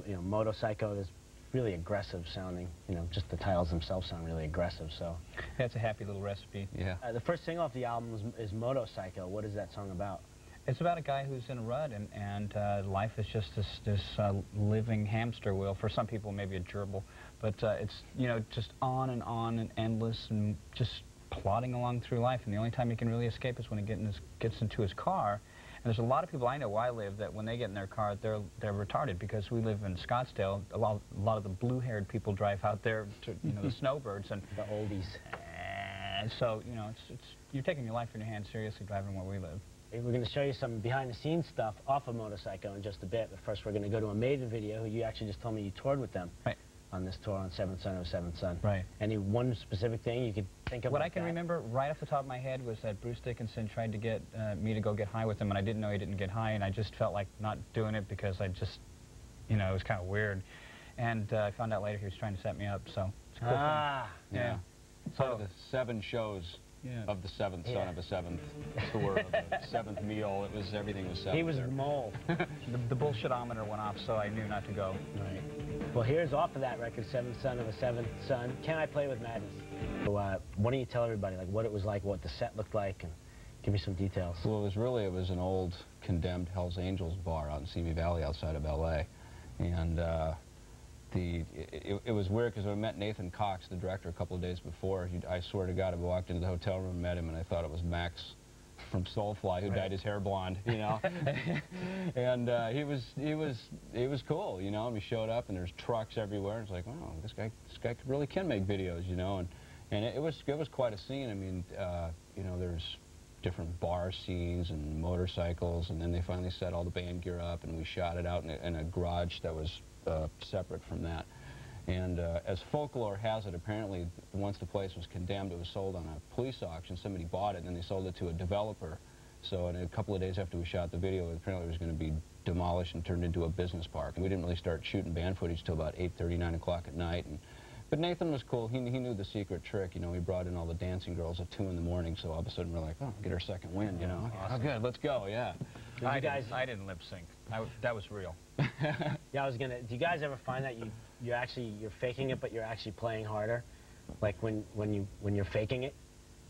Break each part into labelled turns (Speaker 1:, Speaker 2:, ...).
Speaker 1: you know, Motorcycle is really aggressive sounding. You know, just the titles themselves sound really aggressive. So
Speaker 2: that's a happy little recipe.
Speaker 3: Yeah.
Speaker 1: The first single off the album is Motorcycle. What is that song about?
Speaker 2: It's about a guy who's in a rut, and life is just this living hamster wheel. For some people, maybe a gerbil, but it's, you know, just on and endless, and just plodding along through life. And the only time he can really escape is when he gets into his car. And there's a lot of people I know where I live that when they get in their car, they're retarded, because we live in Scottsdale. A lot of the blue-haired people drive out there to, you know, the snowbirds and
Speaker 1: the oldies.
Speaker 2: So, you know, you're taking your life in your hands seriously driving where we live.
Speaker 1: We're going to show you some behind-the-scenes stuff off of Motorcycle in just a bit, but first we're going to go to a Maiden video, who you actually just told me you toured with them.
Speaker 2: Right.
Speaker 1: On this tour on Seventh Son of a Seventh Son.
Speaker 2: Right.
Speaker 1: Any one specific thing you could think of?
Speaker 2: What I can remember right off the top of my head was that Bruce Dickinson tried to get me to go get high with him, and I didn't know he didn't get high, and I just felt like not doing it because I just, you know, it was kind of weird. And I found out later he was trying to set me up, so it's cool.
Speaker 3: Yeah.
Speaker 2: So
Speaker 3: Part of the 7 shows of the Seventh Son of a Seventh tour, of the 7th meal. Everything was 7.
Speaker 1: He was the mole.
Speaker 2: the bullshitometer went off, so I knew not to go.
Speaker 1: Right. Well, here's off of that record, Seventh Son of a Seventh Son, Can I Play with Madness? So, why don't you tell everybody like what it was like, what the set looked like, and give me some details.
Speaker 3: Well, it was an old condemned Hells Angels bar out in Simi Valley outside of L.A. And it was weird because I met Nathan Cox, the director, a couple of days before. I swear to God, I walked into the hotel room, met him, and I thought it was Max from Soulfly, who dyed his hair blonde, you know. And he was cool, you know. And we showed up, and there's trucks everywhere. It's like, wow, this guy really can make videos, you know. And it was quite a scene. I mean, you know, there's different bar scenes and motorcycles, and then they finally set all the band gear up, and we shot it out in a garage that was separate from that. And as folklore has it, apparently once the place was condemned, it was sold on a police auction. Somebody bought it, and then they sold it to a developer. So in a couple of days after we shot the video, apparently it was going to be demolished and turned into a business park. And we didn't really start shooting band footage till about 8:30, 9 o'clock at night. But Nathan was cool. He knew the secret trick. You know, he brought in all the dancing girls at 2 in the morning, so all of a sudden we're like, oh, get our second wind, you know.
Speaker 1: Awesome.
Speaker 3: Oh, good, let's go, yeah.
Speaker 2: I didn't lip sync. That was real.
Speaker 1: Yeah, I was gonna. Do you guys ever find that you're faking it, but you're actually playing harder, like when you're faking it?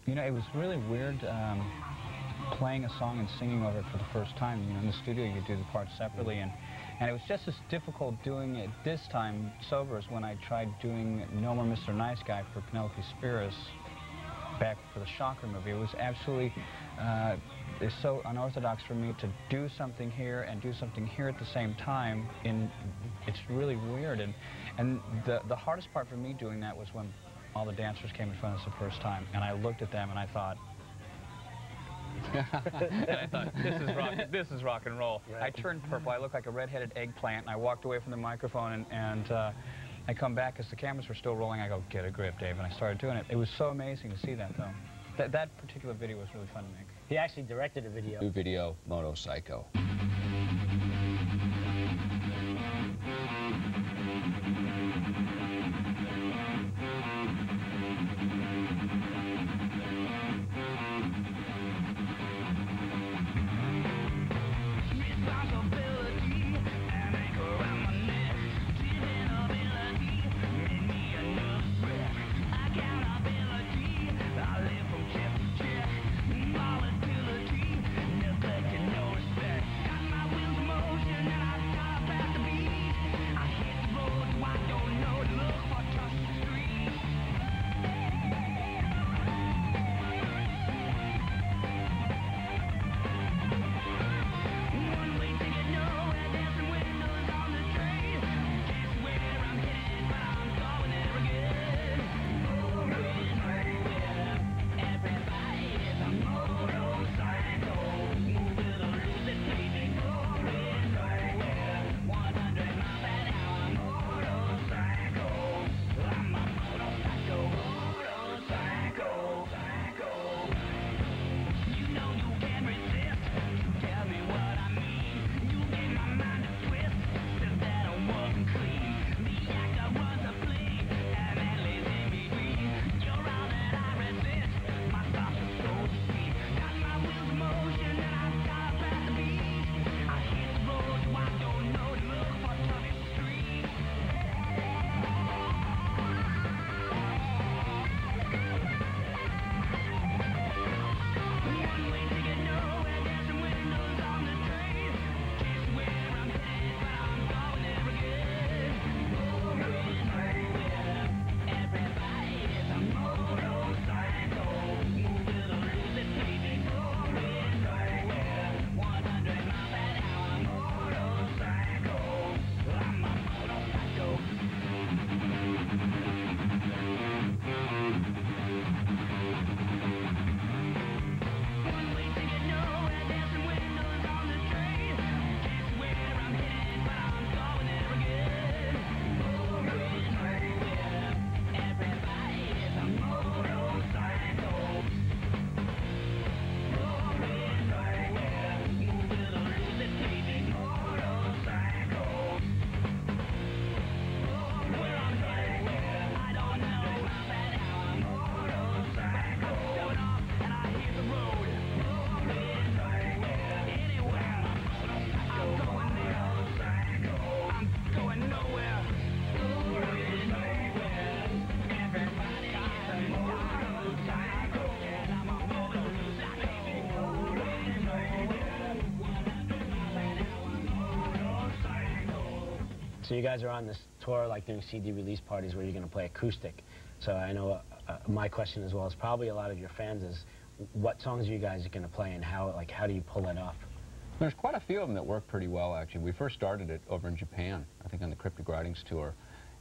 Speaker 2: You know, it was really weird playing a song and singing over it for the first time. You know, in the studio you do the parts separately, and it was just as difficult doing it this time sober as when I tried doing No More Mr. Nice Guy for Penelope Spheris back for the Shocker movie. It was absolutely it's so unorthodox for me to do something here and do something here at the same time. It's really weird, and the hardest part for me doing that was when all the dancers came in front of us the first time, and I looked at them and I thought, this is rock and roll. Right. I turned purple. I looked like a red-headed eggplant, and I walked away from the microphone, and I come back as the cameras were still rolling. I go, get a grip, Dave, and I started doing it. It was so amazing to see that, though. That particular video was really fun to make.
Speaker 1: He actually directed a video.
Speaker 3: New video, Motorcycle.
Speaker 1: So you guys are on this tour, like doing CD release parties where you're going to play acoustic. So I know my question as well as probably a lot of your fans is, what songs are you guys going to play, and how do you pull that off?
Speaker 3: There's quite a few of them that work pretty well, actually. We first started it over in Japan, I think on the Cryptic Writings tour,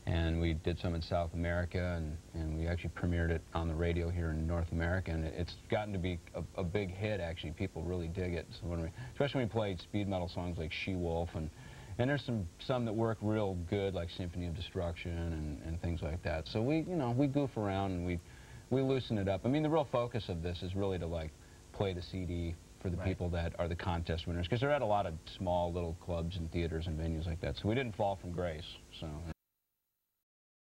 Speaker 3: and we did some in South America, and we actually premiered it on the radio here in North America, and it's gotten to be a big hit, actually. People really dig it, so especially when we played speed metal songs like She-Wolf, and there's some that work real good, like Symphony of Destruction and things like that. So we goof around and we loosen it up. I mean, the real focus of this is really to play the CD for the people that are the contest winners, because they're at a lot of small little clubs and theaters and venues like that. So we didn't fall from grace. So.